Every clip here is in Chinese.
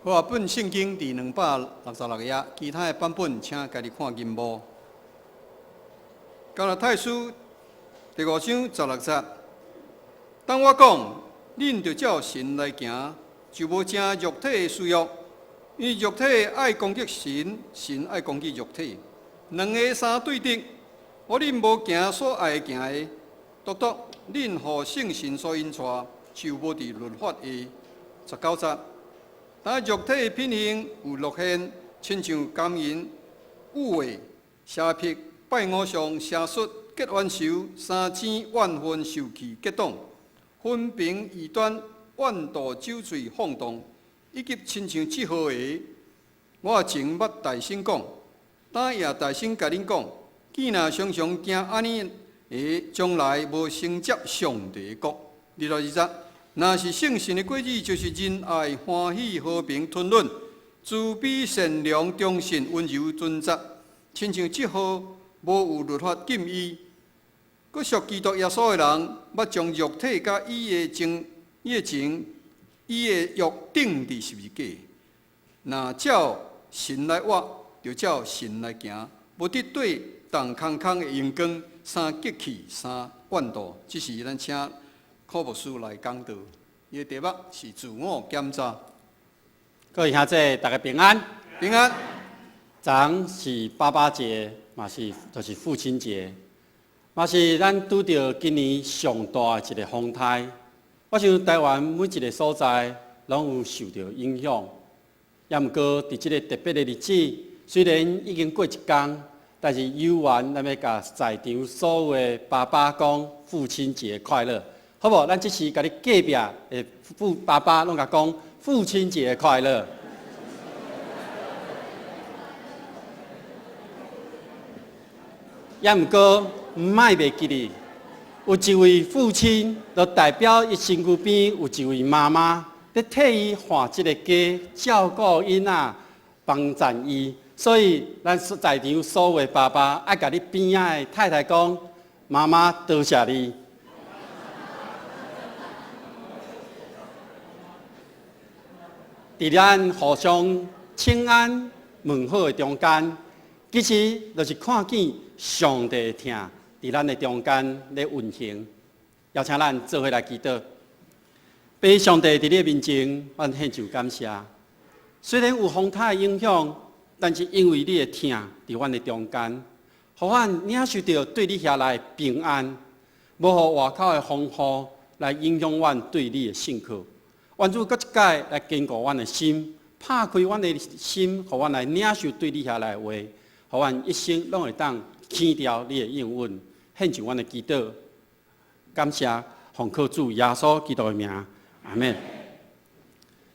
好啊，本圣经第266页，其他的版本请家己看银幕。加拉太书第5章16节，当我讲，恁着照神来行，就无正肉体的需要，因为肉体爱攻击神，神爱攻击肉体，两个相对敌。我恁无行所爱行的，独独恁互圣神所引带，就无伫律法的19节。但肉体的品行有落现，亲像奸淫、污秽、邪僻、拜偶像、邪术、结冤仇、三糞、怨愤、受气、结党、分评异端、妄图酒醉、放荡，以及亲像这号的，我前捌大声讲，但也大声甲恁讲，既若常常行安尼的，将来无承接上帝的国。220若是圣神的果子，就是仁爱、欢喜、和平、吞忍、慈悲、善良、忠信、温柔、尊责，亲像这号无有律法禁伊，佮属基督耶稣的人，要将肉体甲伊的情、伊的欲定伫十字架。若照神来活，就照神来行，无得对动空空的阳光，三激气，三怨妒。这是咱请柯牧师来讲道，伊的题目是自我检查。各位兄弟，大家平安。平安。昨天是88节，嘛是就是父亲节，嘛是咱拄着今年上大的一个风台。我想台湾每一个所在拢有受到影响，也毋过伫这个特别的日子，虽然已经过一天，但是有缘咱要甲在场所有的爸爸讲父亲节快乐。好无？咱即时甲你隔壁的爸爸拢甲讲父亲节快乐。也毋过毋莫袂记哩，有一位父亲，就代表伊身躯边有一位妈妈，咧替伊换即个家，照顾囡仔，帮衬伊。所以咱在场所有的爸爸爱甲你边仔的太太讲：妈妈多谢你。伫咱互相请安问好的中间，其实就是看见上帝的疼伫咱的中间咧运行。邀请咱做伙来祈祷，被上帝伫你面前，阮献上感谢。虽然有风台的影响，但是因为你的疼伫阮的中间，互阮领受到对你遐来平安，无互外口的风雨来影响阮对你的信靠。愿主搁一届来坚固阮的心，拍开阮的心，互阮来领受对你遐来的话，互阮一生拢会当牵调你的应允，献上阮的祈祷。感谢奉靠主耶稣基督的名，阿门。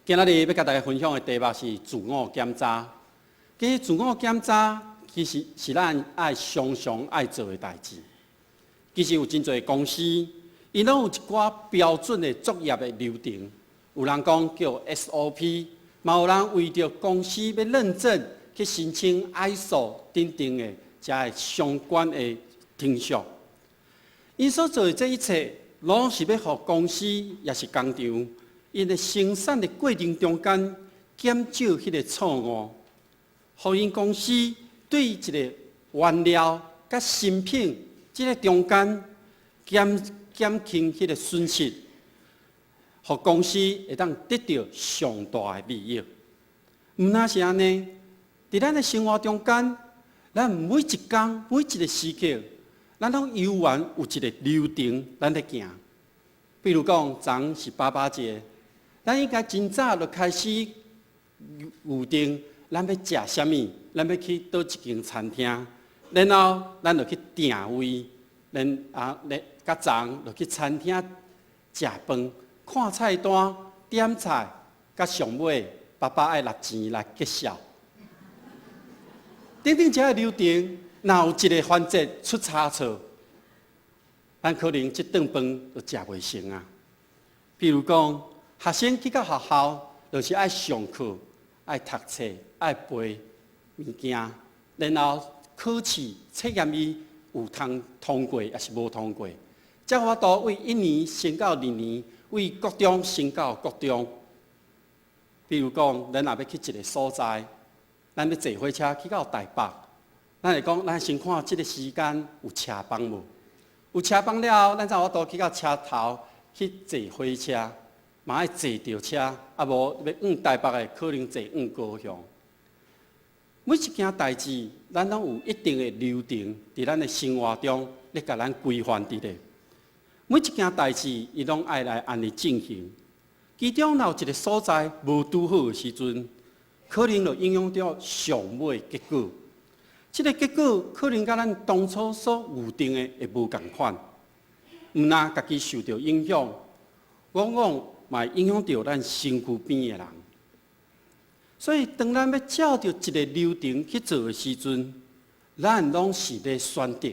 今仔日要甲大家分享的题目是自我检查。其实自我检查其实是咱爱常常爱做的代志。其实有真侪公司，伊拢有一寡标准的作业的流程。有人讲叫 SOP， 嘛有人为着公司要认证去申请 ISO 等等的遮相关的程序。因所做的这一切，拢是要互公司也是工厂，因的生产的过程中间减少迄个错误，互因公司对一个原料甲新品这个中间减轻迄个损失。互公司会当得到上大的利益。毋但是安尼，伫咱的生活中间，咱每一天、每一个时刻，咱拢悠然有一个流程，咱在行。比如讲，昨天是88节，咱应该真早就开始预定，咱要食啥物，咱要去倒一间餐厅，然后咱就去定位，甲昨天就去餐厅食饭。看菜单、点菜，甲上尾，爸爸爱拿钱来结账。等等这个流程，若有一个环节出差错，咱可能这顿饭就食袂成啊。比如讲，学生去到学校，就是爱上课、爱读册、爱背物件，然后考试测验伊有通过，还是无通过，才有法度为1年升到2年。为国中升到国中，比如讲，咱若要去一个所在，咱要坐火车去到台北，咱会讲，咱先看即个时间有车帮无？有车帮了后，咱才有法度去到车头去坐火车，嘛爱坐着车，啊无要往台北的，可能坐往高雄。每一件代志，咱拢有一定的流程，伫咱的生活中咧，甲咱规范伫咧。每一件代志，伊拢爱来安尼进行。其中若有一个所在无拄好的时阵，可能就影响到上尾的结果。这个结果可能甲咱当初所预定的会无共款，毋但家己受到影响，往往嘛影响到咱身躯边的人。所以，当咱要照着一个流程去做的时阵，咱拢是咧选择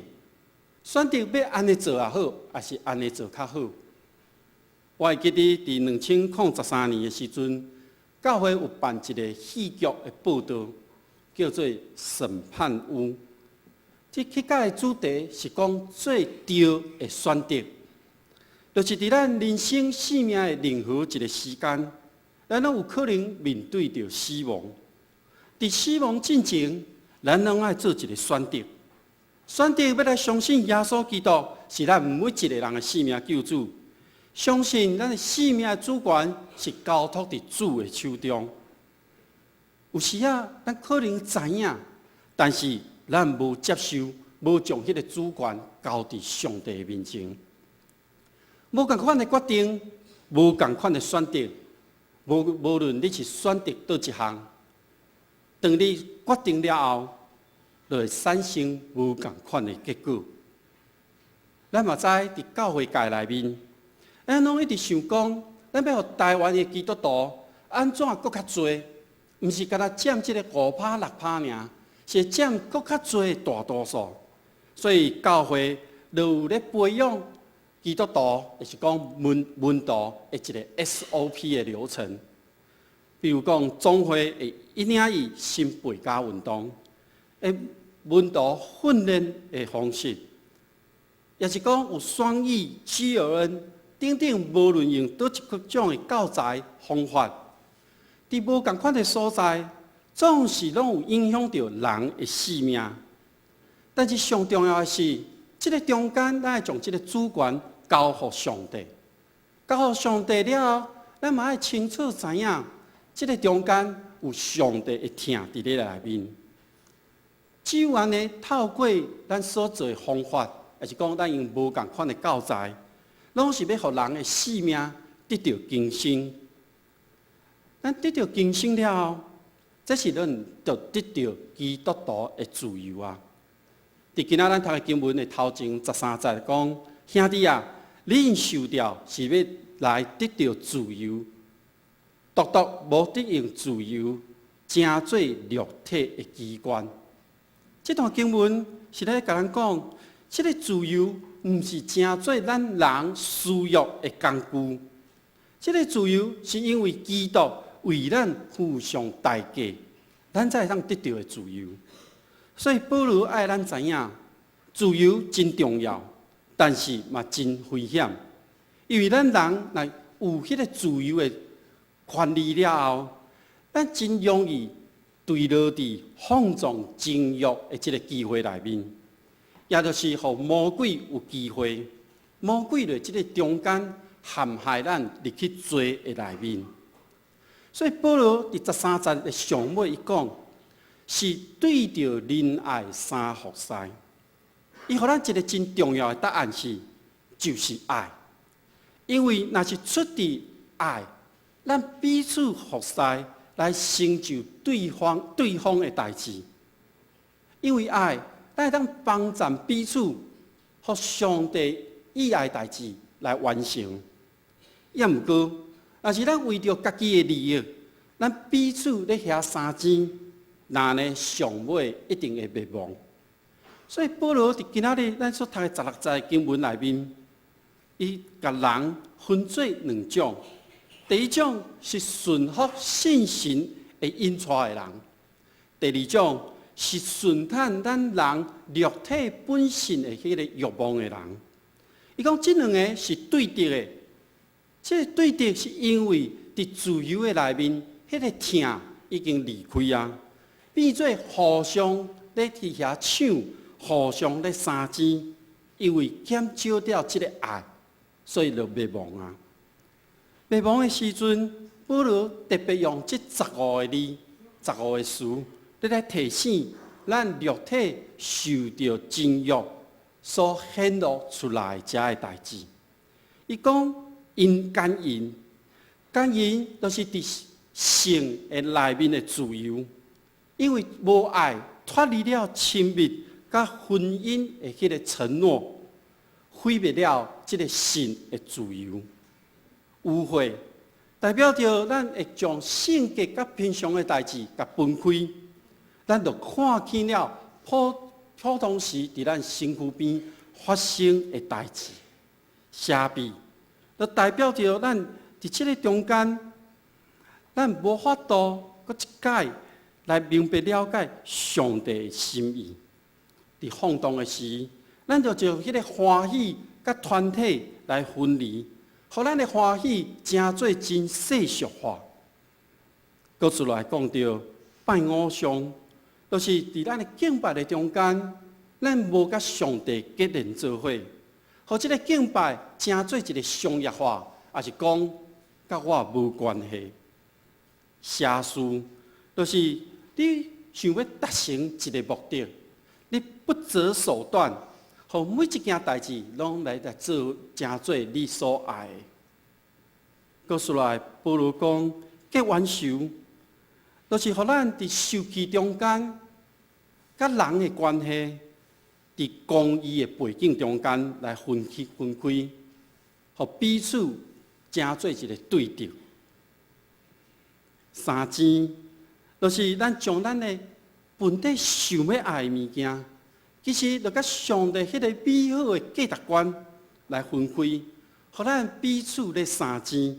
要安尼做也好，还是安尼做较好。我会记得伫2013年的时阵，教会有办一个戏剧的报道，叫做《审判屋》。这乞丐的主题是讲最对的选择，就是伫咱人生生命的任何一个时间，咱拢有可能面对着死亡。伫死亡进前，咱拢爱做一个选择要来相信耶稣基督是咱每一个人的生命救主。相信咱的生命的主权是交托伫主的手中。有时啊，咱可能知影，但是咱无接受，无将迄个主权交伫上帝面前。无共款的决定，无共款的选择，无论你是选择倒一项，当你决定了后，就会产生无共款的结果。咱嘛知伫教会界内面。咱拢一直想讲，咱要互台湾的基督徒安怎搁较侪？毋是干那占即个5%、6%尔，是占搁较侪大多数。所以教会就有咧培养基督徒，就是讲门徒的一个 SOP 的流程。比如讲，总会会1.1新培家运动，门徒训练的方式，也是讲有双语、知恩。等等，无论用倒一种的教材方法，伫无共款的所在，总是拢有影响到人的生命。但是上重要的是，这个中间，咱要将这个主权交予上帝。交予上帝了后，咱嘛要清楚知影，这个中间有上帝的疼伫咧内面。只有安尼，透过咱所做的方法，也是讲咱用无共款的教材。拢是要互人的生命得到更新。咱得到更新了后，这是咱就得到基督徒的自由啊！伫今仔咱读的经文的头前13节讲，兄弟啊，恁受掉是要来得到自由，独无得用自由，成做肉体的机关。这段经文是咧甲咱讲，这个自由。毋是成做咱人需要的工具，这个自由是因为基督为咱付上代价，咱才会当得到的自由。所以保罗爱咱知影，自由真重要，但是嘛真危险，因为咱人若有迄个自由的权利了后，咱真容易坠落伫放纵情欲的这个机会内面。也就是互魔鬼有机会，魔鬼在这个中间陷害咱入去罪的内面。所以保罗伫13节的上尾一讲，是对着仁爱三服侍。伊互咱一个真重要的答案是，就是爱。因为若是出自爱，咱彼此服侍来成就对方的代志。因为爱。咱当帮助彼此，互上帝意爱代志来完成。也毋过，若是咱为着家己的利益，咱彼此咧遐相争，那呢上尾一定会灭亡。所以保罗伫今仔日咱所读的16节经文内面，伊甲人分做2种。第一种是顺服信心的引出的人，第二种。是顺探咱人肉体本性的迄个欲望的人。伊讲这2个是对敌的，这个对敌是因为伫自由的内面迄个疼已经离开啊，变做互相咧伫遐抢，互相咧相争，因为减少掉即个爱，所以就灭亡啊。灭亡的时阵，保罗特别用这15个字、15个词，咧来提醒咱肉体受到情欲所显露出来遮个代志。伊讲因奸淫，奸淫就是伫性的内面的自由，因为无爱脱离了亲密甲婚姻的迄个承诺，毁灭了即个性的自由。污秽代表着咱会将性格甲平常的代志甲分开，咱就看见了普通时伫咱身躯边发生的代志。遮蔽就代表着咱伫即个中间，咱无法度搁一解来明白了解上帝的心意。伫放荡的时，咱就将迄个欢喜甲团体来分离，互咱的欢喜成做真世俗化。搁出来讲到拜偶像，就是伫咱的敬拜的中间，咱无甲上帝结连做伙，互即个敬拜成做一个商业化，也是讲甲我无关系。邪事就是你想要达成一个目的，你不择手段，互每一件代志拢来做，成做你所爱的。搁出来，保罗讲结冤仇，就是互咱伫受气中间，甲人的关系，伫公义的背景中间来分开，互彼此成做一个对敌。相争，就是咱将咱的本底想要爱的物件，其实就甲上帝迄个美好的价值观来分开，互咱彼此咧相争，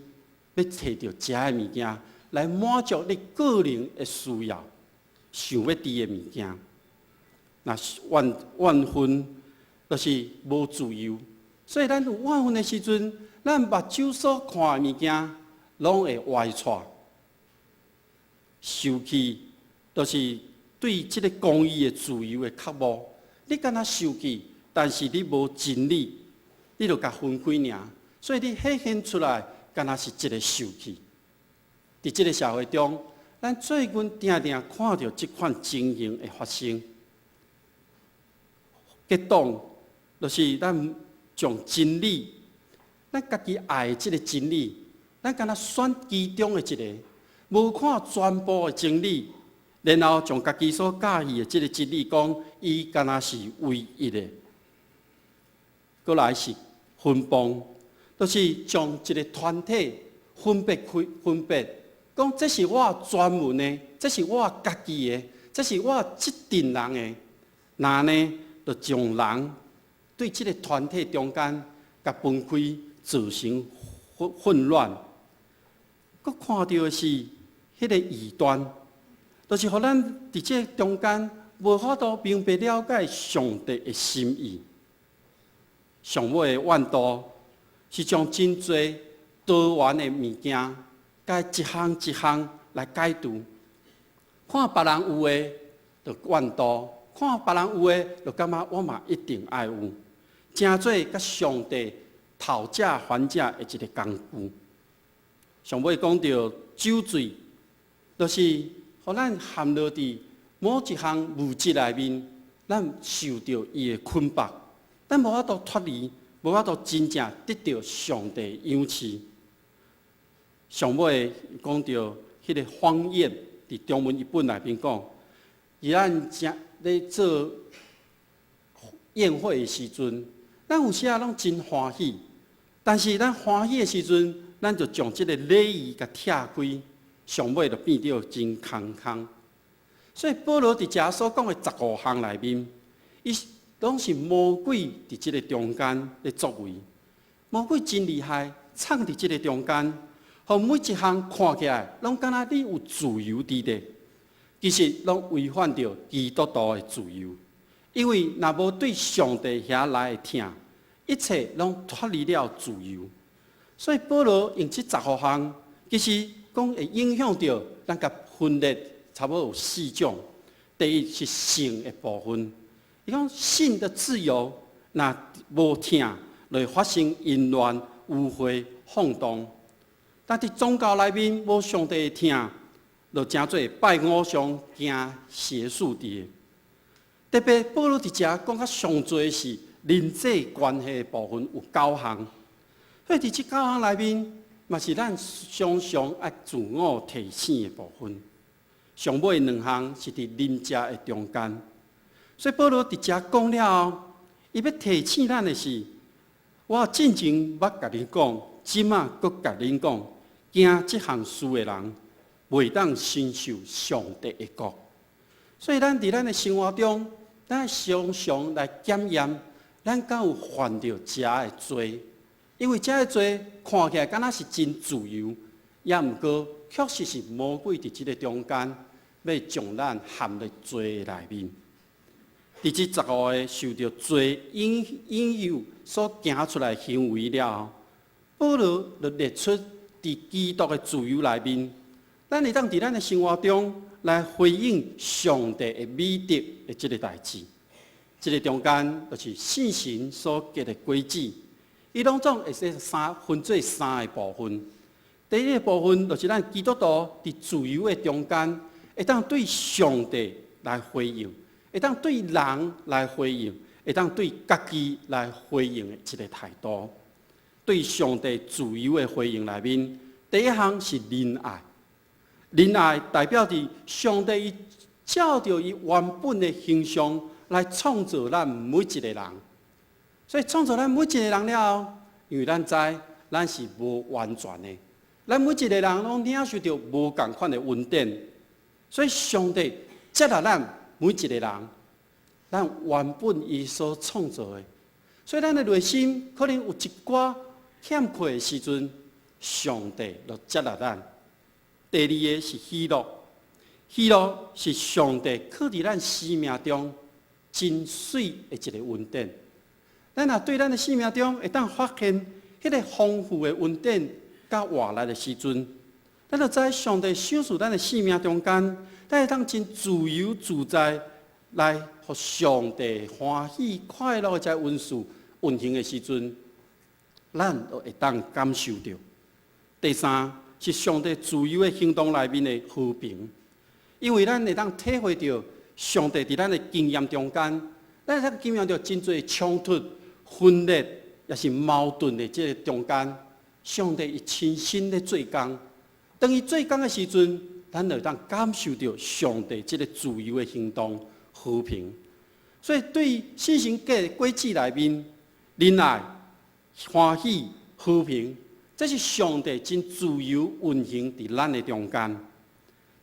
要摕到遮的物件来满足你个人的需要，想要伫的物件。那怨恨就是无自由，所以咱有怨恨的时阵，咱目睭所看的物件，拢会歪错。受气就是对这个公义的自由的渴望，你敢若受气，但是你无真理，你就甲分开尔，所以你显现出来，敢若是一个受气。伫这个社会中，咱最近定看到这款情形的发生。结党就是咱将真理，咱家己爱的这个真理，咱敢若选其中的一个。无看全部的真理，然后将家己所介意的这个真理讲，伊敢若是唯一的。过来是分帮，就是将一个团体分别，讲这是我专门的，这是我家己的，这是我这群人的。那呢，就将人对这个团体中间甲分开，造成混乱。佮看到的是。迄个异端，就是互咱伫这中间无法度明白了解上帝的心意。上尾的怨道是将真侪多元的物件，甲一项一项来解读。看别人有的就怨道，看别人有的就感觉我嘛一定爱有，成做甲上帝讨价还价的一个工具。上尾讲到酒醉。就是互咱陷落伫某一项物质内面，咱受到伊的捆绑，咱无法度脱离，无法度真正得到上帝养赐。上尾讲到迄个荒宴，伫中文译本内面讲，伊咱咧做宴会的时阵，咱有时啊拢真欢喜，但是咱欢喜的时阵，咱就将即个礼仪甲拆开。上尾就变到真空空，所以保罗伫遮所讲的15项内面，伊拢是魔鬼伫即个中间咧作为。魔鬼真厉害，藏伫即个中间，互每一项看起来拢敢若你有自由伫咧，其实拢违反着基督徒的自由。因为若无对上帝遐来的听，一切拢脱离了自由。所以保罗用这15项，其实。讲会影响到咱甲分裂差不多有4种。第一是性的部分，伊讲性的自由，若无听，就会发生淫乱、污秽、放荡。但伫宗教内面无上帝的听，就诚做拜偶像、行邪术的。特别保罗伫遮讲较上侪的是人际关系的部分有9项，所以伫这9项内面，嘛是咱常常爱自我提醒的部分。上尾2项是伫邻舍的中间，所以保罗伫遮讲了后，伊要提醒咱的是：我进前捌甲你讲，即马搁甲你讲，行即项事的人，袂当承受上帝的国。所以咱伫咱的生活中，咱常常来检验，咱敢有犯着遮的罪？因为遮的罪看起来敢若是真自由，也毋过确实是魔鬼伫即个中间，要将咱陷入罪内面。伫即15个受到罪引诱所行出来行为了后，保罗就列出伫基督的自由内面，咱会当伫咱的生活中来回应上帝的美德的即个代志。即个中间就是信心所结的果子，伊拢总会分做3个部分。第一个部分就是咱基督徒伫自由的中间，会当对上帝来回应，会当对人来回应，会当对家己来回应的一个态度。对上帝自由的回应内面，第一项是仁爱。仁爱代表着上帝照着伊原本的形象来创造咱每一个人。所以创造咱每一个人了后，因为咱知咱是无完全的，咱每一个人拢领受到无同款的恩典，所以上帝接纳咱每一个人，咱原本伊所创造的。所以咱的内心可能有一寡欠缺的时阵，上帝就接纳咱。第二个是喜乐，喜乐是上帝刻伫咱生命中真水的一个恩典。咱若对咱的生命中会当发现迄个丰富的恩典甲活力的时阵，咱就知上帝享受咱的生命中间，咱会当真自由自在来互上帝欢喜快乐的在运事运行的时阵，咱就会当感受到。第三是上帝自由的行动内面的和平，因为咱会当体会到上帝伫咱的经验中间，咱会当经验到真侪冲突、分裂，也是矛盾的这个中间，上帝伊亲身的做工。当伊做工的时阵，咱就会当感受到上帝这个自由的行动、和平。所以对信心的轨迹内面，仁爱、欢喜、和平。这是上帝真自由运行伫咱的中间。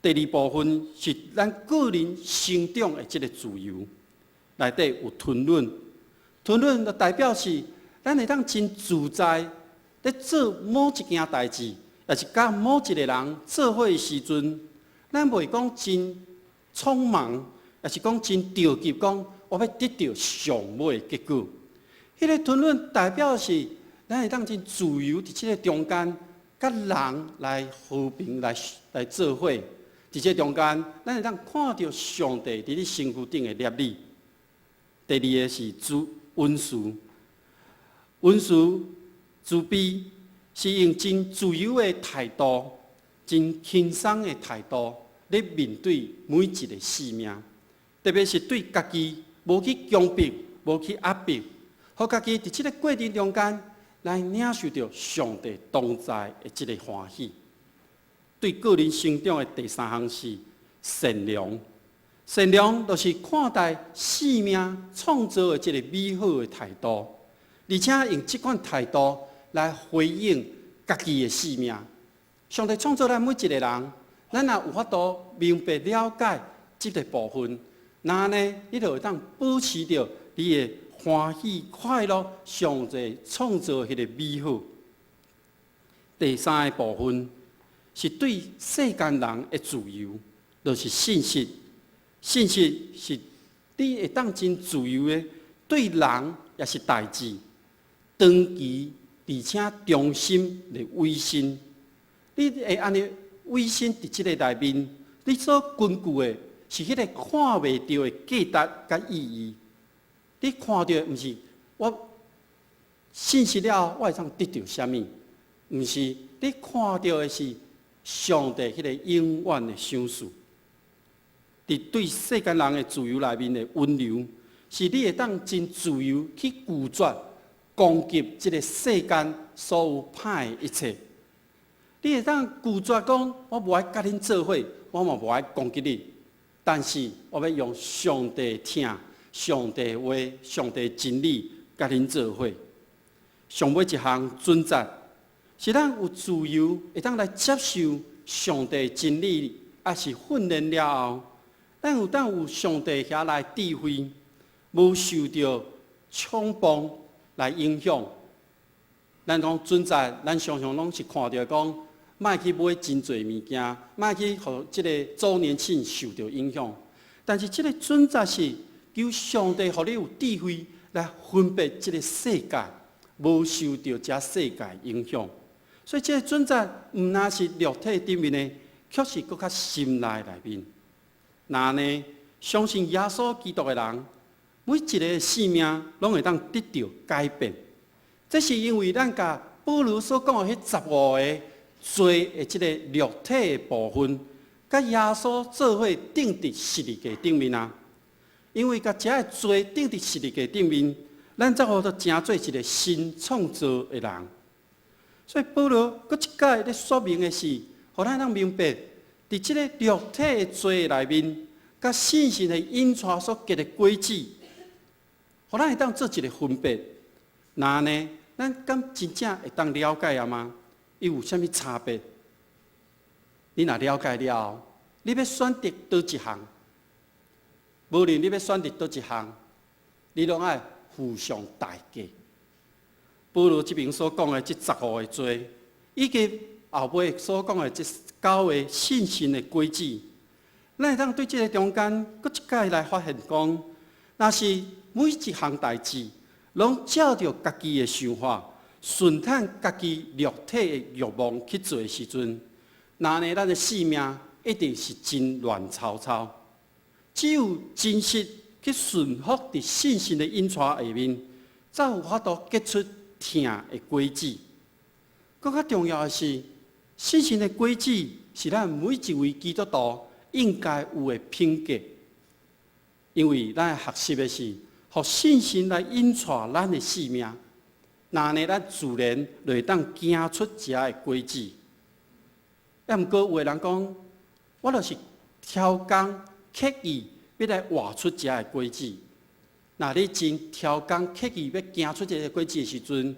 第二部分是咱个人成长的这个自由，内底有吞忍。吞忍就代表是咱会当真自在，在做某一件代志，也是甲某一个人做伙的时阵，咱袂讲真匆忙，也是讲真着急，讲我要得到上尾的结果。迄个吞忍代表是。咱会当真自由伫即个中间，甲人来和平来做伙。伫即个中间，咱会当看到上帝伫你身躯顶的业力。第二个是温慈，温慈慈悲是用真自由的态度、真轻松的态度来面对每一个生命，特别是对家己无去强迫、无去压迫，互家己伫即个过程中间。来领受到上帝同在的这个欢喜。对个人成长的第三项是善良，善良就是看待生命创造的这个美好的态度，而且用这款态度来回应家己的生命。上帝创造咱每一个人，咱若有法度明白了解这个部分，那呢，你就会当保持着你的。欢喜快乐，上帝创造迄个美好。第三个部分是对世间人的自由，就是信息。信息是你会当真自由的，对人也是代志，长期而且忠心的委身。你会安尼委身伫即个内面，你所根据的是迄个看袂到的价值甲意义。你看到的毋是我信息了，我会当得到啥物？毋是你看到的是上帝迄个永远的赏赐。伫对世间人的自由内面的温柔，是你会当真自由去拒绝攻击即个世间所有歹的一切。你会当拒绝讲，我无爱甲恁做伙，我嘛无爱攻击你。但是我要用上帝听、上帝话、上帝真理甲恁做伙。上尾一项准则，是咱有自由会当来接受上帝真理，也是训练了后，咱有当有上帝遐来智慧，无受到冲动来影响。咱讲准则，咱常常拢是看到讲，莫去买真侪物件，莫去互即个周年庆受到影响。但是即个准则是求上帝互你有智慧来分别即个世界，无受到这世界影响。所以即个准则毋单是肉体顶面的，却是搁较心内面。那呢，相信耶稣基督的人，每一个生命拢会当得到改变。这是因为咱甲保罗所讲的迄15个罪的即个肉体的部分，甲耶稣做伙钉伫十字架顶面啊。因为甲这个罪钉伫十字架顶面，咱才好成做一个新创造的人。所以保罗搁一届咧说明的是，互咱能明白，伫即个肉体的罪内面，甲信心的引带所结的轨迹，互咱会当做一个分别。那呢，咱敢真正会当了解啊吗？伊有啥物差别？你若了解了后，你要选择倒一项？无论你要选择倒一项，你拢爱付上代价。保罗这边所讲的这15个罪，以及后尾所讲的这9个信心的轨迹，咱会当对这个中间，搁一届来发现讲，若是每一项代志，拢照着家己的想法，顺探家己肉体的欲望去做的时阵，那呢，咱的性命一定是真乱糟糟。只有真实去顺服伫信心的引带下面，才有法度结出疼的轨迹。更较重要的是，信心的轨迹是咱每一位基督徒应该有的品格。因为咱学习的是，互信心来引带咱的生命，那呢，咱自然就会当行出这的轨迹。要毋过有的人讲，我就是挑工刻意要来画出这的轨迹。那你真挑工刻意要行出这个轨迹的时阵，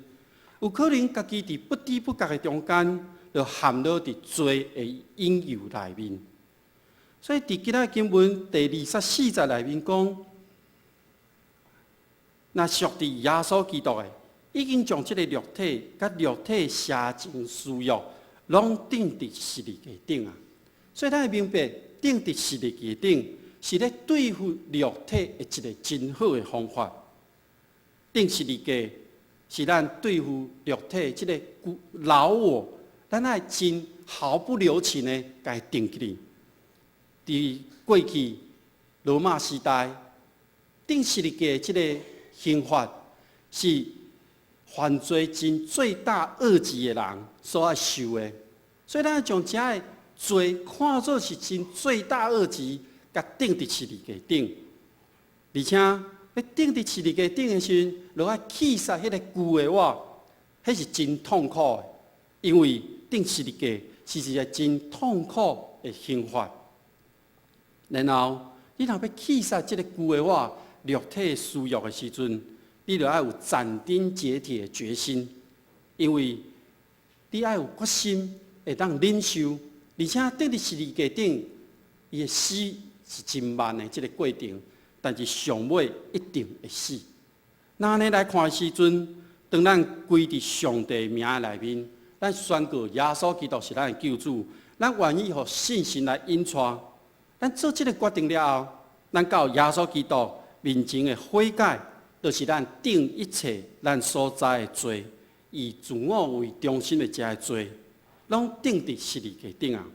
有可能家己伫不知不觉的中间，就陷落伫罪的引诱内面。所以伫今仔经文第24节内面讲，那属伫耶稣基督的，已经将这个肉体甲肉体邪情私欲，拢钉伫十字架顶啊。所以咱会明白，钉伫十字架顶是咧对付肉体的一个真好的方法。钉十字架是咱对付肉体这个老我，咱爱真毫不留情的甲伊钉起哩。伫过去罗马时代，钉十字架这个刑罚是犯罪真最大恶极的人所爱受的，所以咱将这个罪看作是真最大恶极，甲钉伫十字架顶，而且要钉伫十字架顶的时阵，就爱气杀迄个旧的我，迄是真痛苦的，因为钉十字架是一个真痛苦的刑罚。然后你若要气杀这个旧的我，肉体私欲的时阵，你就要有斩钉截铁的决心，因为你要有决心会当忍受，而且钉伫十字架顶，伊的死是真慢的这个过程，但是上尾一定会死。那安尼来看的时阵，当咱归伫上帝名内面，咱宣告耶稣基督是咱的救主，咱愿意互信心来引带，咱做这个决定了后，咱到耶稣基督面前的悔改，就是咱定一切咱所知的罪，以自我为中心的这个罪，拢定伫十字架顶啊。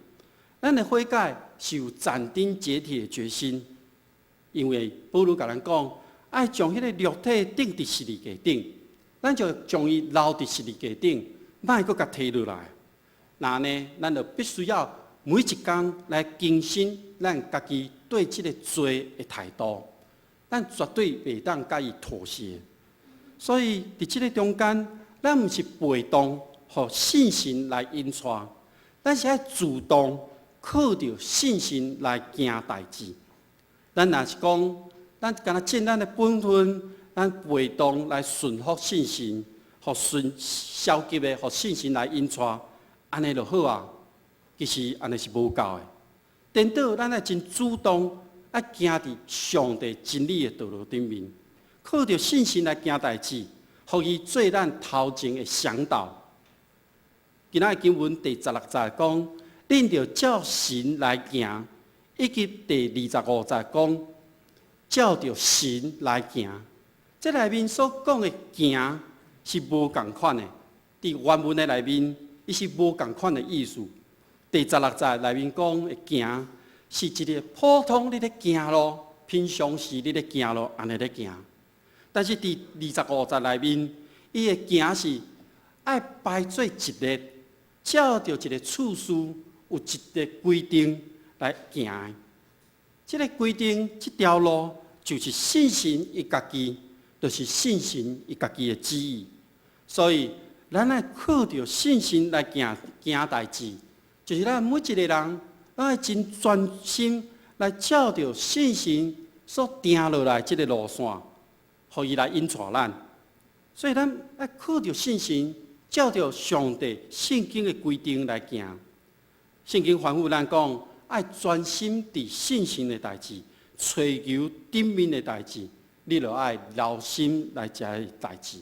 咱的悔改是有斩钉截铁的决心，因为保罗甲咱讲，爱将迄个肉体钉伫十字架顶，咱就将伊留伫十字架顶，莫阁甲摕落来。那呢，咱就必须要每一天来更新咱家己对即个罪的态度，咱绝对袂当甲伊妥协。所以伫即个中间，咱毋是被动，互信心来引带，咱是爱主动靠着信心来行代志。咱若是讲，咱敢若尽咱的本分，咱被动来顺服信心，互消极的互信心来引带，安尼就好啊。其实安尼是无够的。颠倒，咱爱真主动，爱行伫上帝真理的道路顶面，靠着信心来行代志，互伊做咱头前的向导。今仔经文第16节讲，恁着照神来行，以及第25节讲，照着神来行。这内面所讲的行是无共款的，伫原文的内面，伊是无共款的意思。第16节内面讲的行，是一个普通你咧行路，平常时你咧行路安尼咧行。但是第25节内面，伊的行是爱排做一列，照着一个次序，有一个规定来行的。这个规定，这条路就是信心伊家己，就是信心伊家己的旨意。所以，咱爱靠着信心来行代志。就是咱每一个人，咱要真专心来照着信心所定落来这个路线，互伊来引带咱。所以咱要靠着信心，照着上帝圣经的规定来行。圣经吩咐咱讲，爱专心伫信心的代志，追求顶面的代志，你就爱留心来做代志。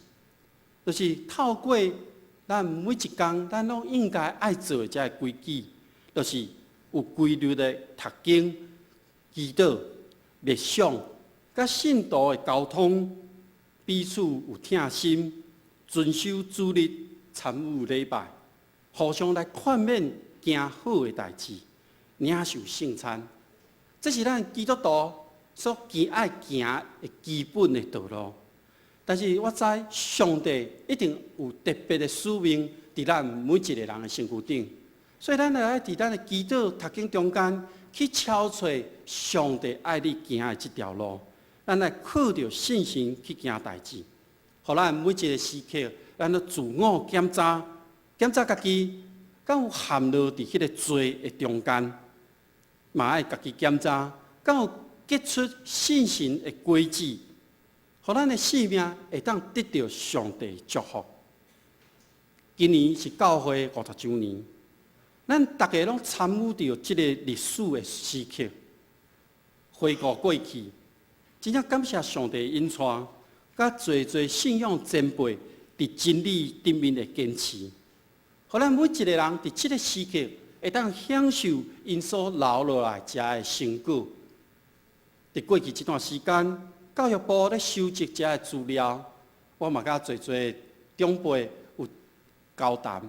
就是透过咱每一天，咱拢应该爱做的这规矩，就是有规律的读经、祈祷、默想，甲信徒的沟通，彼此有疼心，遵守主日、参与礼拜，互相来劝勉行好的代志，领受圣餐。这是咱基督徒所爱行的基本的道路。但是我知上帝一定有特别的使命伫咱每一个人的身躯顶，所以咱要伫咱的祈祷、读经中间去找找上帝爱你行的这条路，咱来靠着信心去行代志，互咱每一个时刻，咱都自我检查家己，敢有陷落伫迄个罪的中间，嘛爱家己检查，敢有结出信心的果子。互咱的生命会当得到上帝祝福。今年是教会50周年，咱大家拢参与到这个历史的时刻，回顾过去，真正感谢上帝的引带，甲侪信仰前辈伫真理顶面的坚持，互咱每一个人伫这个时刻会当享受因所留落来遮的成果。伫过去这段时间，教育部咧收集遮个资料，我嘛甲侪长辈有交谈，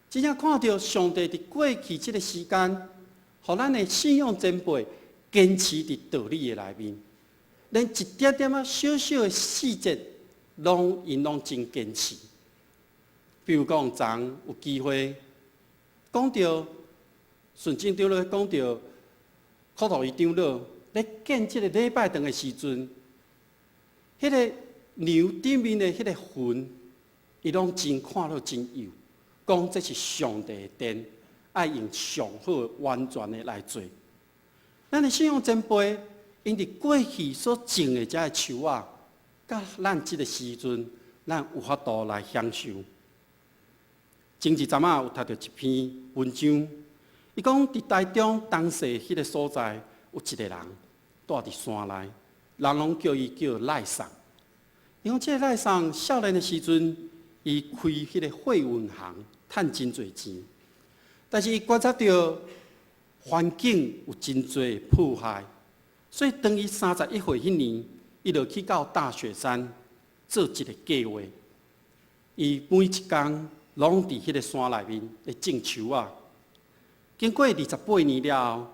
真正看到上帝伫过去这个时间，互咱的信仰前辈坚持伫道理的内面，连一点点仔小小的细节，因拢真坚持。比如讲，昨有机会讲到顺正长老讲到苦头伊长老咧建这个礼拜堂的时阵。迄个牛顶面的迄个云，伊拢真看了真幼，讲这是上帝的殿，爱用上好完全的来做。咱的信仰前辈，因伫过去所种的遮个树啊，甲咱即个时阵，咱有法度来享受。前一阵有读到一篇文章，伊讲伫台中东势迄个所在，有一个人住伫山内。人拢叫伊叫赖送，因为这个赖送少年的时阵，伊开迄个货运行，赚真侪钱。但是伊观察到环境有真侪破坏，所以当伊31岁迄年，伊就去到大雪山做一个计划。伊每一天拢伫迄个山内面咧种树啊。经过28年了后，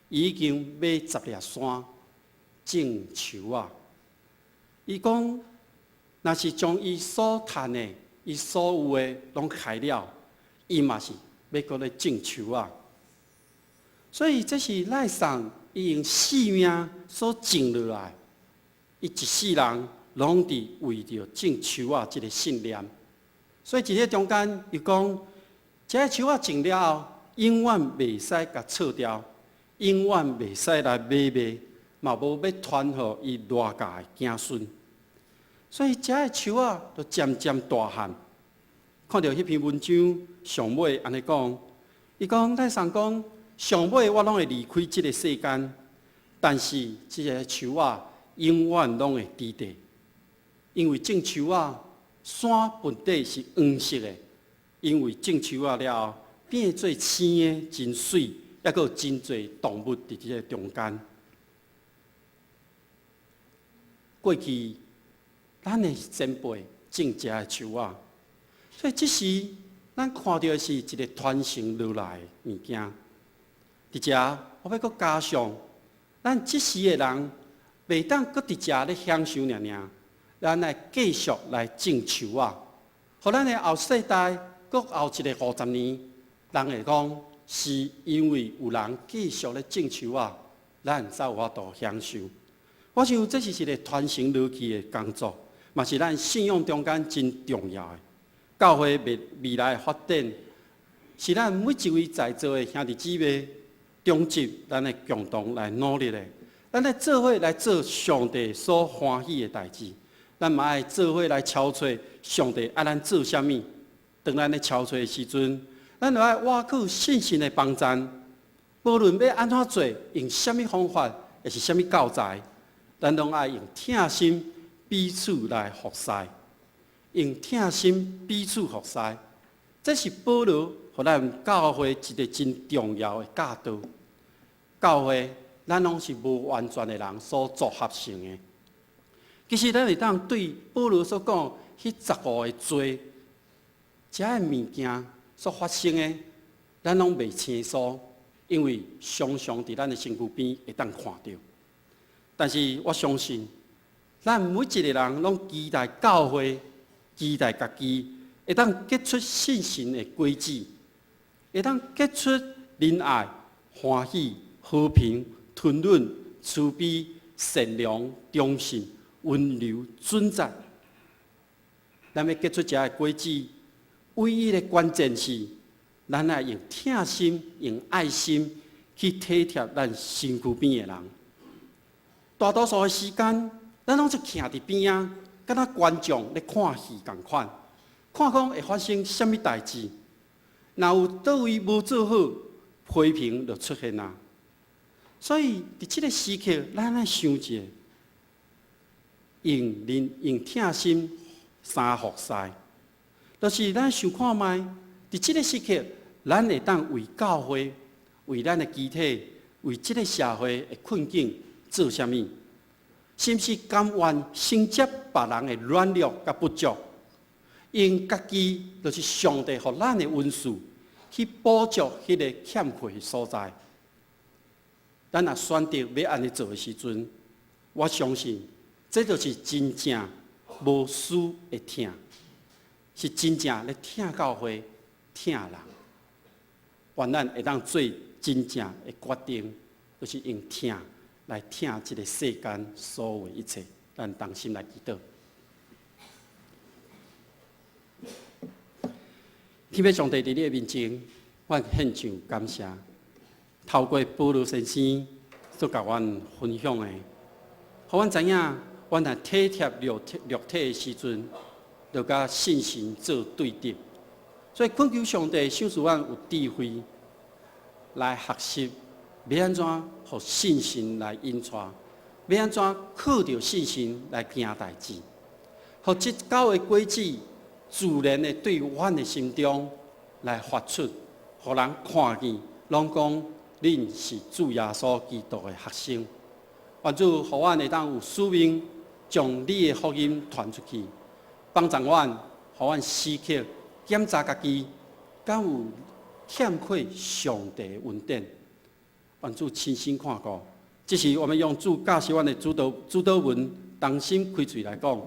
伊已经买10粒山种树啊。伊讲，若是将伊所赚的、伊所有的拢开了，伊嘛是要搁咧种树啊。所以这是赖上伊用性命所种落来，伊一世人拢伫为着种树啊这个信念。所以伫咧中间又讲，这个树啊种了后，永远袂使甲撤掉，永远袂使来买卖，嘛无要传互伊偌家的子孙。所以这个树啊，就渐渐大汉。看到迄篇文章上尾安尼讲，伊讲赖上讲。上尾我拢会离开这个世间，但是这个树啊，永远拢会伫地，因为种树啊，山本底是黄色的，因为种树啊了后变做青的，真水，还佫有真侪动物伫这个中间。过去咱的前辈种这个树啊，所以这时咱看到的是一个传承落来的物件。伫遮，我要搁加上，咱即时的人袂当搁伫遮咧享受尔，咱来继续来种树啊，互咱的后世代，搁后一个50年，人会讲是因为有人继续咧种树啊，咱才有法度享受。我想这是一个传承落去的工作，嘛是咱信仰中间真重要的。教会未来的发展，是咱每一位在座的兄弟姊妹。中集咱的共同来努力的，咱来做伙来做上帝所欢喜的代志。咱嘛爱做伙来敲找上帝爱咱做啥物。当咱咧敲找的时阵，咱就爱挖苦信心的帮站。无论要安怎做，用啥物方法，也是啥物教材，咱拢爱用疼心彼此来服侍，用疼心彼此服侍。这是保罗互咱教会一个真重要的教导。教会，咱拢是无完全的人所组合成的。其实，咱会当对保罗所讲迄15个罪，这个物件所发生的，咱拢袂清楚，因为常常伫咱的身躯边会当看到。但是我相信，咱每一个人拢期待教会，期待家己会当结出信心的轨迹，会当结出仁爱、欢喜。和平、吞忍、慈悲、善良、忠信、温柔、准则，咱要结出这个轨迹，唯一的关键是，咱要用疼心、用爱心去体贴咱身躯边的人。大多数的时间，咱拢是徛伫边啊，敢若观众咧看戏共款，看讲会发生什么代志。若有倒位无做好，批评就出现啊。所以，伫即个时刻，咱来想一下，用疼心三服侍，就是咱想看卖，伫即个时刻，咱会当为教会、为咱的集体、为即个社会的困境做啥物？是毋是甘愿承接别人的软弱甲不足，用家己就是上帝互咱的恩赐，去补足迄个欠缺的所在？咱若选择要安尼做的时阵，我相信这就是真正无私的疼，是真正咧疼教会、疼人。愿咱会当做真正的决定，就是用疼来疼这个世间所有一切。咱同心来祈祷。天父上帝伫你的面前，我献上感谢。透过保罗先生所甲阮分享的，互阮知影，阮若体贴肉体的时阵，就甲信心做对敌。所以恳求上帝赏赐阮有智慧，来学习要安怎互信心来引带，要安怎靠着信心来行代志，互即9个轨迹自然的对阮的心中来发出，互人看见，拢讲。恁是主耶稣基督的学生，愿主互阮会当有使命，将你的福音传出去，帮助阮，互阮时刻检查家己，敢有欠缺上帝的恩典。愿主亲身看顾。这是我们用主教示阮的主导文，同心开嘴来讲。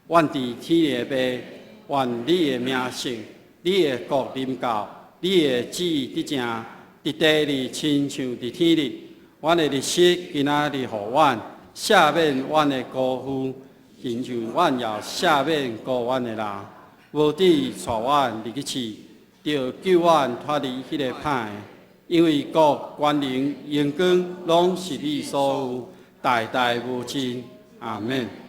愿伫天的爸，愿你的名圣，你的国临到，你的旨意伫正，伫地里亲像伫天里。阮的日食今仔日互阮，赦免阮的辜负，亲像阮也赦免辜阮的人。无伫带阮入去试，着救阮脱离迄个歹的。因为国、权能、荣光，拢是你所有，代代无尽。阿免。